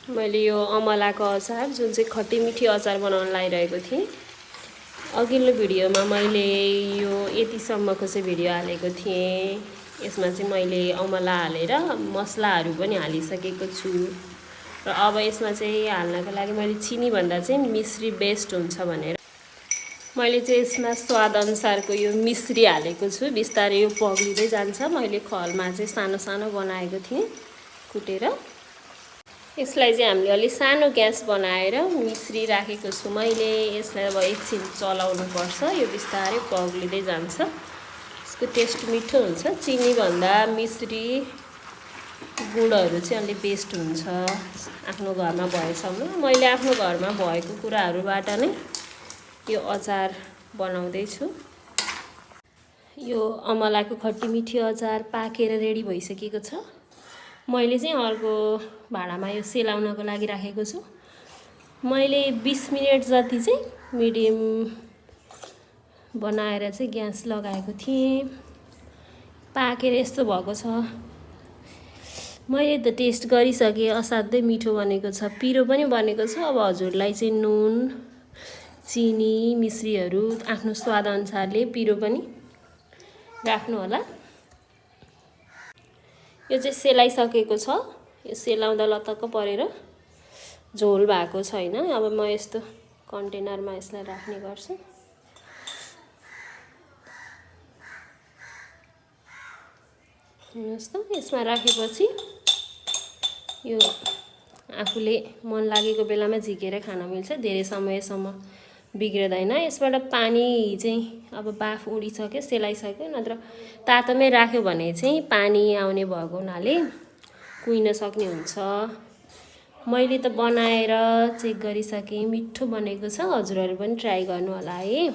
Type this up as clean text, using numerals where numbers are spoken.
मैले यो अमलाको अचार जुन चाहिँ खट्टी मिठी अचार बनाउन लागिरहेको थिएँ। अघिल्लो भिडियोमा मैले यो यतिसम्मको चाहिँ भिडियो हालेको थिएँ। यसमा चाहिँ मैले अमला हालेर मसलाहरू पनि हालिसकेको छु र अब यसमा चाहिँ हाल्नको लागि मैले चिनी भन्दा चाहिँ मिश्री बेस्ट हुन्छ भनेर मैले चाहिँ यसमा स्वाद अनुसारको यो मिश्री हालेको छु। बिस्तारै यो पग्लिँदै जान्छ। मैले खलमा चाहिँ सानो सानो बनाएको थिएँ कुटेर। यसलाई चाहिँ हामीले अलि सानो ग्यास बनाएर मिश्री राखेको छु मैले। यसलाई अब एकछिन चलाउनु पर्छ। यो बिस्तारै पग्लिँदै जान्छ। यसको टेस्ट मिठो हुन्छ। चिनी भन्दा मिश्री गुडहरू चाहिँ अलि बेस्ट हुन्छ आफ्नो घरमा भएसम्म। मैले आफ्नो घरमा भएको कुराहरूबाट नै यो अचार बनाउँदै छु। यो अमलाको खट्टी मिठी अचार पाकेर रेडी भइसकेको छ। मैले चाहिँ अर्को भाँडामा यो सेलाउनको लागि राखेको छु। मैले 20 मिनेट जति चाहिँ मिडियम बनाएर चाहिँ ग्यास लगाएको थिएँ। पाकेर यस्तो भएको छ। मैले त टेस्ट गरिसकेँ। असाध्यै मिठो बनेको छ। पिरो पनि बनेको छ। अब हजुरलाई चाहिँ नुन चिनी मिश्रीहरू आफ्नो स्वाद अनुसारले पिरो पनि राख्नु होला। यो चाहिँ सेलाइसकेको छ। यो सेलाउँदा लतक्क परेर झोल भएको छैन। अब म यस्तो कन्टेनरमा यसलाई राख्ने गर्छु। हेर्नुहोस् त, यसमा राखेपछि यो आफूले मन लागेको बेलामा झिकेर खान मिल्छ। धेरै समयसम्म बिग्रदैन। यसबाट पानी चाहिँ अब बाफ उडिसक्यो सेलाइसक्यो। नत्र तातोमै राख्यो भने चाहिँ पानी आउने भएको हुनाले कुहिन सक्ने हुन्छ। मैले त बनाएर चेक गरिसकेँ। मिठो बनेको छ। हजुरहरू पनि ट्राई गर्नु होला है।